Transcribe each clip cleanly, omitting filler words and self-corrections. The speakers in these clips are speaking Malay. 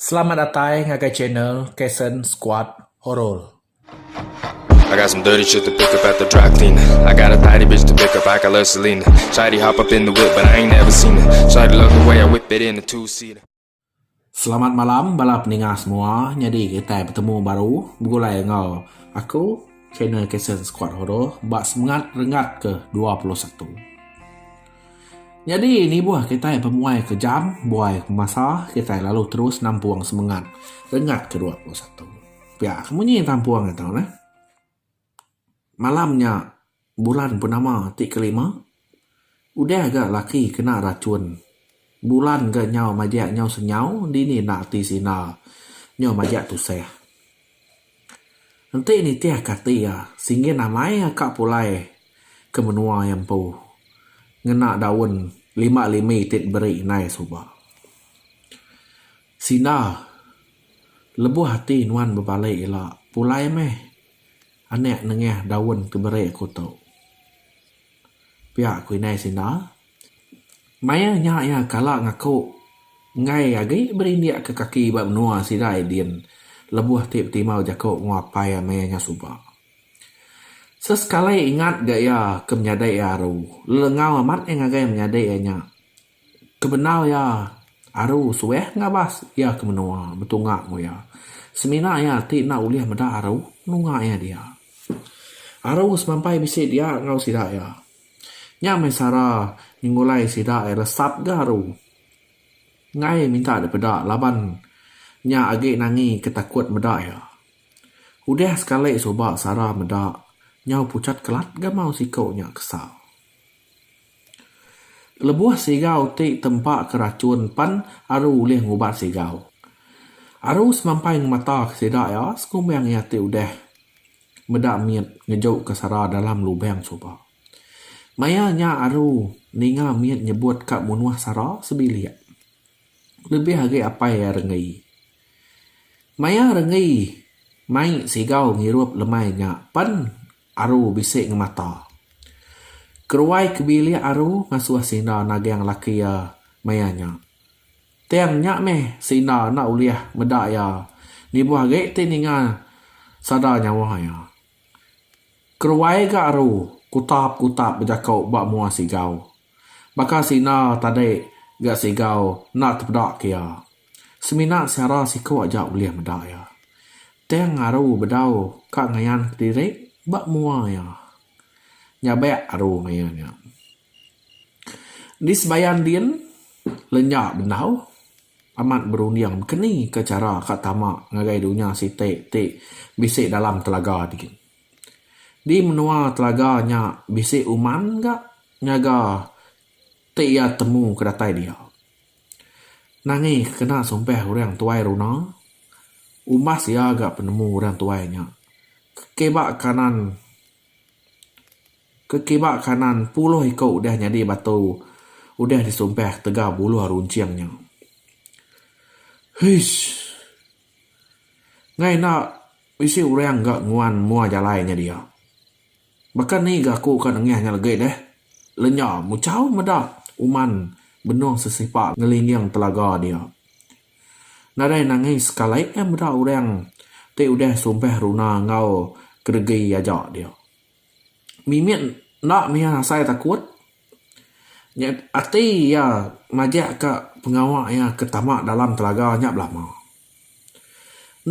Selamat datang ke channel Kasen Squad Horror. I got some dirty shit to pick up at the dry cleaner. I got a tidy bitch to pick up, I got love Selena. Shawty hop up in the whip, but I ain't never seen her. Shawty love the way I whip it in a two-seater. Selamat malam bala pendengar semua. Jadi kita bertemu baru bergulai dengan aku channel Kasen Squad Horror bak semangat rengat ke 21. Jadi ni buah kita pemuai ke jam, buai ke masa, kita lalu terus nampuang semangat rengat ke 21. Ya, kamu ni tampuang tahu nah. Malamnya bulan purnama tik kelima, udah agak laki kena racun. Bulan ke nyau majak nyau senyau, di ni nak ti sina nyau majak tu saya. Nanti ni tiah kati ya, singgih namai kak pulai ke menua yang pu. Ngena daun 5 tit beri nai suba. Sina lebuh hati nuan berbalik ila pulai meh anek nengah daun ke beri aku tahu. Pihak kui nai sina maya nya ya kala ngaku ngai agi beri dia ke kaki bab menua sidai dien lebuh tip timau jako ngapai maya nya suba. Sesekali ingat gak ya ke menyadai aru. Lengau amat yang agak menyadai nya. Kebenau ya aru sueh ngabas ya ke menua. Betungak mo ya. Semina ya ti nak uliah meda aru. Nungak ya dia. Aru semampai bisik dia ngau sidak ya. Nya mesara nyingulai sidak ya lesap ga aru. Ngai minta daripada laban. Nya agak nangi ketakut meda ya. Udah sekali sobat Sarah meda. Nyau pucat kelat gak mau sikaunya kesal. Lebuh sigau ti tempat keracun pan aru ulih ngubat sigau. Aru semampai mata kesedak ya sekumbang ya ti udah medak miet ngejauh ke Sarah dalam lubang coba. Mayanya aru ninga miet nyebut kak munuah Sarah sebiliak. Lebih lagi apa ya rengai. Maya rengai mai sigau ngirup lemainya pan aru bisik ngemata. Keruai kebilik aru ngasuh sina naga yang laki ya mayanya. Tiang nyak meh sina nak uliah medak ya. Ni buah gek tininga sada nyawa ya. Keruai ke aru kutap berjakau bak mua sigau. Baka sina tadi gak sigau nak terpedak kia. Semina siara siku aja uliah medak ya. Tiang aru bedau kak ngayan direk bak mua ya. Nyabek aru mayanya. Di sebayan dien lenyak benau amat berundiang keni ke cara kat tamak ngagai dunia si te bisik dalam telaga dikit. Di menua telaganya bisik uman gak nyaga te ya temu kedatai dia. Nangi kena sumpah orang tuai runa. Umas ya agak penemu orang tuainya. Kekebak kanan puluh ikut udah jadi batu udah disumpah tegak bulu runciangnya. Hish. Ngai nak isi orang gak nguan mua jalainya dia. Bahkan ni gak aku kan ngehnya lagi deh. Lenyap mucau medak uman benung sesipak ngelingyang telaga dia. Nadai nangis sekali medak orang te udah sumpah runa ngau keregi ajak dia. Mimit nak miha saya takut. Ati ya majak ke pengawak ya ketamak dalam telaga nyap lama.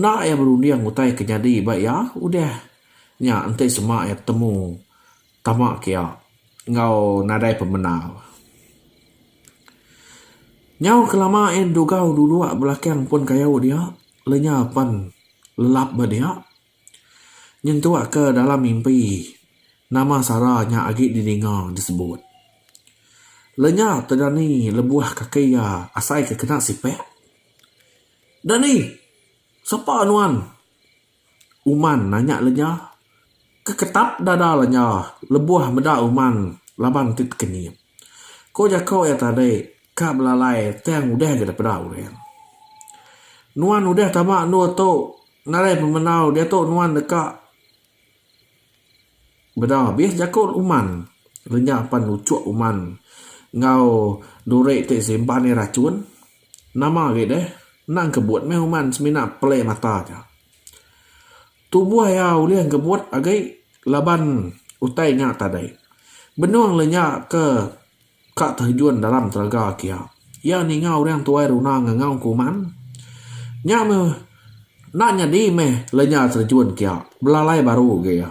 Nak ya berundiang utai kenyadi baik ya udah nya ente semak ya temu tamak kia ngau nadai pemenau. Nyau kelama dugau duduk belakang pun kayau dia lenyapan lelap dia. Nyentuh ke dalam mimpi. Nama Sarahnya agak didengar disebut. Lenyap terdani lebuah kaki ya asai ke kena sipek. Dani, siapa anuan? Uman nanya lenyap. Keketap dada lenyap. Lebuah meda uman laban tit kenip. Ko jakau ya tadi kak belalai tiang udah ke daripada orang. Nuan udah tamak nuan tu narai pemenau dia tu nuan dekat. Bedah bias jakut uman. Lenyapan ucuk uman. Ngau durek te simpan ni racun. Nama gitu deh. nang kebut mehuman semina play mata ja. Tubuh ya ulian kebut agai laban utai nya tadai. Benuang lenya ke kak terjun dalam telaga kia. Ya ni ngau yang tuai runa ngau kuman. Nya me nak nyadi me lenya terjun kia. Belalai baru gaya.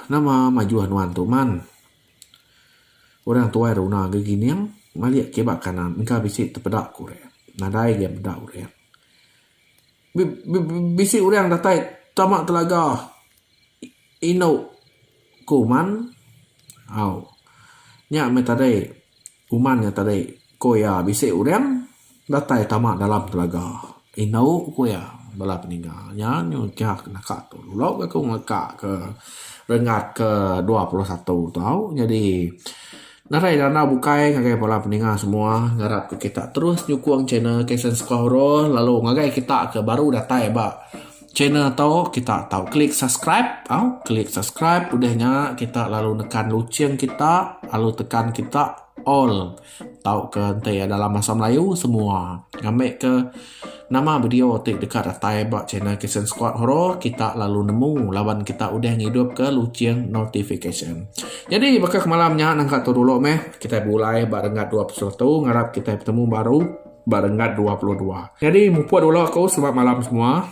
Nama majuan wan tu man. Orang tua runa gini yang maliak kebak kanan engkau bisik terpedak kure. Nadai dia bedak kure. Bisik orang datai tamak telaga. Ino kuman. Au. Nya me tadai uman nya tadai koya bisik orang datai tamak dalam telaga. Ino koya bala peninggal nya nyu kya nak tu. Lo ke ngakak ke rengat ke 21 tahu. Jadi narai dana bukai ngagai para pendengar semua ngarap ke kita terus nyukung channel Kesen Skoro lalu ngagai kita ke baru datai ba channel tau kita tahu klik subscribe klik subscribe udahnya kita lalu nekan luceng kita lalu tekan kita all tahu ke ente dalam masa Melayu semua ngambil ke nama video tik dekat datai ba channel Kesen Squad Horror kita lalu nemu lawan kita udah ngidup ke luceng notification. Jadi bakal malamnya nangkat tu dulu kita mulai barengat 21 ngarap kita bertemu baru barengat 22. Jadi mumput dulu aku selamat malam semua.